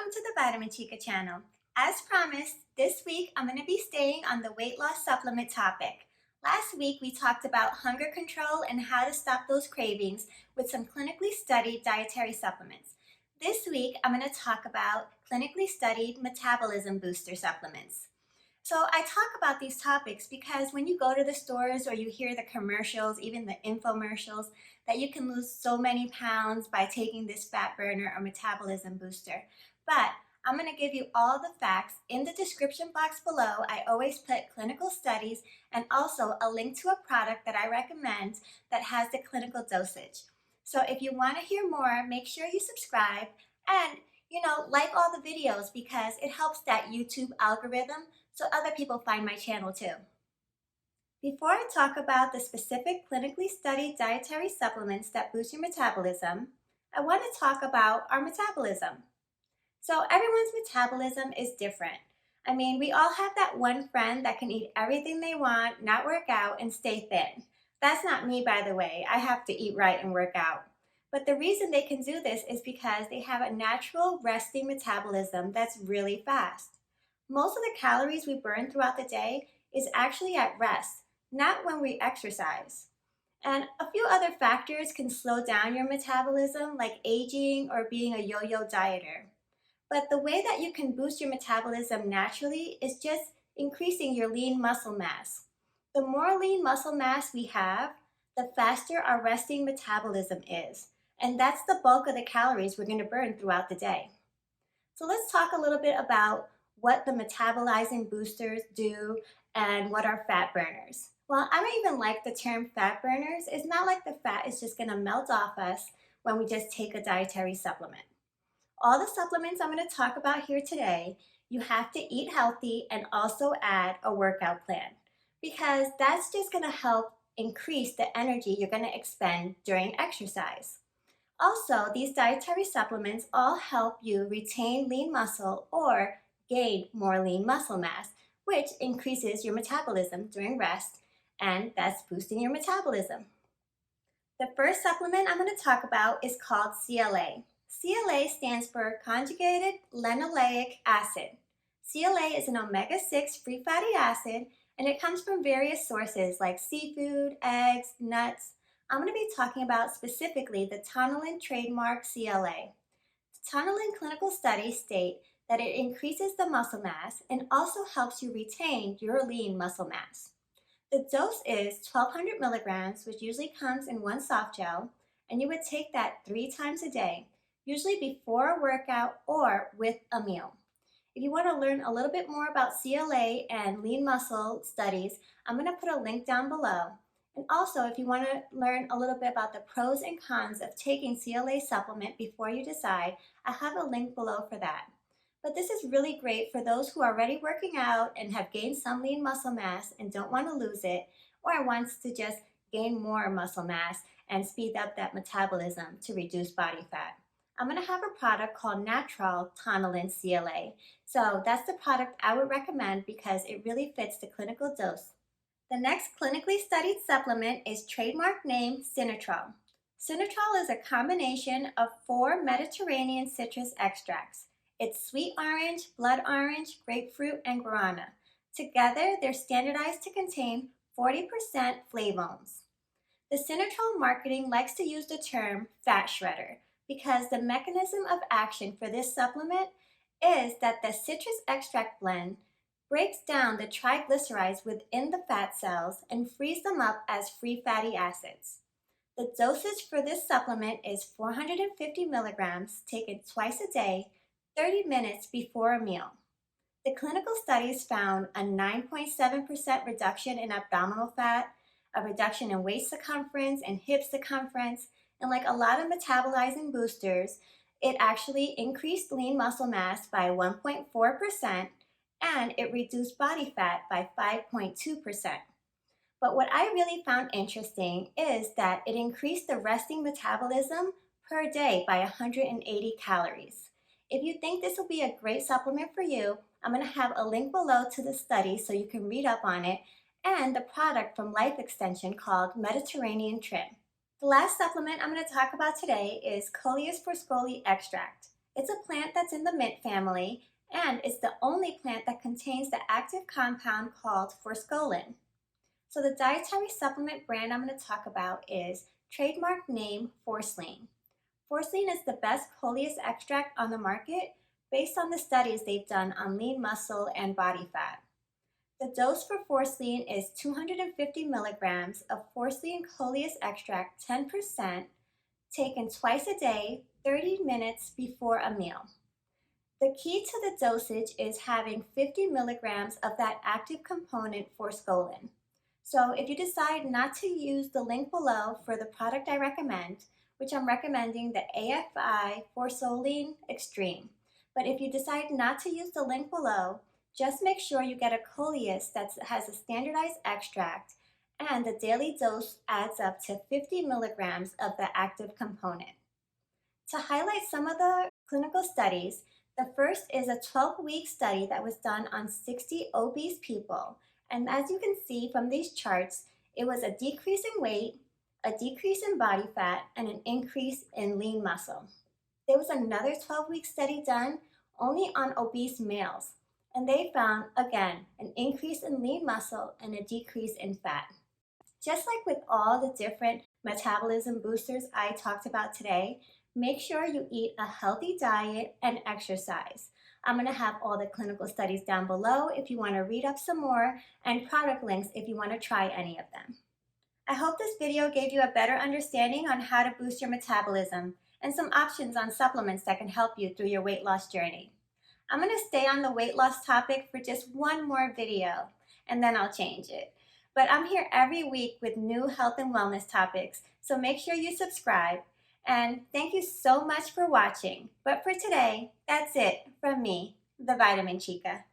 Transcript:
Welcome to the Vitamin Chica channel. As promised, this week I'm going to be staying on the weight loss supplement topic. Last week we talked about hunger control and how to stop those cravings with some clinically studied dietary supplements. This week I'm going to talk about clinically studied metabolism booster supplements. So I talk about these topics because when you go to the stores or you hear the commercials, even the infomercials, that you can lose so many pounds by taking this fat burner or metabolism booster. But I'm going to give you all the facts in the description box below. I always put clinical studies and also a link to a product that I recommend that has the clinical dosage. So if you want to hear more, make sure you subscribe and like all the videos because it helps that YouTube algorithm so other people find my channel too. Before I talk about the specific clinically studied dietary supplements that boost your metabolism, I want to talk about our metabolism. So everyone's metabolism is different. I mean, we all have that one friend that can eat everything they want, not work out, and stay thin. That's not me, by the way. I have to eat right and work out. But the reason they can do this is because they have a natural resting metabolism that's really fast. Most of the calories we burn throughout the day is actually at rest, not when we exercise. And a few other factors can slow down your metabolism, like aging or being a yo-yo dieter. But the way that you can boost your metabolism naturally is just increasing your lean muscle mass. The more lean muscle mass we have, the faster our resting metabolism is. And that's the bulk of the calories we're going to burn throughout the day. So let's talk a little bit about what the metabolizing boosters do and what are fat burners. Well, I don't even like the term fat burners. It's not like the fat is just going to melt off us when we just take a dietary supplement. All the supplements I'm going to talk about here today, you have to eat healthy and also add a workout plan because that's just going to help increase the energy you're going to expend during exercise. Also, these dietary supplements all help you retain lean muscle or gain more lean muscle mass, which increases your metabolism during rest, and that's boosting your metabolism. The first supplement I'm going to talk about is called CLA. CLA stands for conjugated linoleic acid. CLA is an omega-6 free fatty acid, and it comes from various sources like seafood, eggs, nuts. I'm going to be talking about specifically the Tonylin trademark CLA. Tonylin clinical studies state that it increases the muscle mass and also helps you retain your lean muscle mass. The dose is 1,200 milligrams, which usually comes in one soft gel, and you would take that 3 times a day, usually before a workout or with a meal. If you want to learn a little bit more about CLA and lean muscle studies, I'm going to put a link down below. And also, if you want to learn a little bit about the pros and cons of taking CLA supplement before you decide, I have a link below for that. But this is really great for those who are already working out and have gained some lean muscle mass and don't want to lose it, or wants to just gain more muscle mass and speed up that metabolism to reduce body fat. I'm going to have a product called Cinetrol Tonylin CLA. So that's the product I would recommend because it really fits the clinical dose. The next clinically studied supplement is trademark name Cinetrol. Cinetrol is a combination of 4 Mediterranean citrus extracts. It's sweet orange, blood orange, grapefruit, and guarana. Together, they're standardized to contain 40% flavones. The Cinetrol marketing likes to use the term fat shredder because the mechanism of action for this supplement is that the citrus extract blend breaks down the triglycerides within the fat cells and frees them up as free fatty acids. The dosage for this supplement is 450 milligrams taken twice a day, 30 minutes before a meal. The clinical studies found a 9.7% reduction in abdominal fat, a reduction in waist circumference and hip circumference, and like a lot of metabolizing boosters, it actually increased lean muscle mass by 1.4% and it reduced body fat by 5.2%. But what I really found interesting is that it increased the resting metabolism per day by 180 calories. If you think this will be a great supplement for you, I'm going to have a link below to the study so you can read up on it and the product from Life Extension called Mediterranean Trim. The last supplement I'm going to talk about today is Coleus forscolii extract. It's a plant that's in the mint family, and it's the only plant that contains the active compound called forskolin. So the dietary supplement brand I'm going to talk about is trademark name ForsLean. ForsLean is the best coleus extract on the market based on the studies they've done on lean muscle and body fat. The dose for ForsLean is 250 milligrams of ForsLean coleus extract 10% taken twice a day, 30 minutes before a meal. The key to the dosage is having 50 milligrams of that active component forskolin. So if you decide not to use the link below for the product I recommend, which I'm recommending the AFI ForsLean Extreme, but if you decide not to use the link below, just make sure you get a coleus that has a standardized extract and the daily dose adds up to 50 milligrams of the active component. To highlight some of the clinical studies, the first is a 12-week study that was done on 60 obese people. And as you can see from these charts, it was a decrease in weight, a decrease in body fat, and an increase in lean muscle. There was another 12-week study done only on obese males, and they found, again, an increase in lean muscle and a decrease in fat. Just like with all the different metabolism boosters I talked about today, make sure you eat a healthy diet and exercise. I'm going to have all the clinical studies down below if you want to read up some more, and product links if you want to try any of them. I hope this video gave you a better understanding on how to boost your metabolism and some options on supplements that can help you through your weight loss journey. I'm going to stay on the weight loss topic for just one more video, and then I'll change it. But I'm here every week with new health and wellness topics, so make sure you subscribe. And thank you so much for watching. But for today, that's it from me, the Vitamin Chica.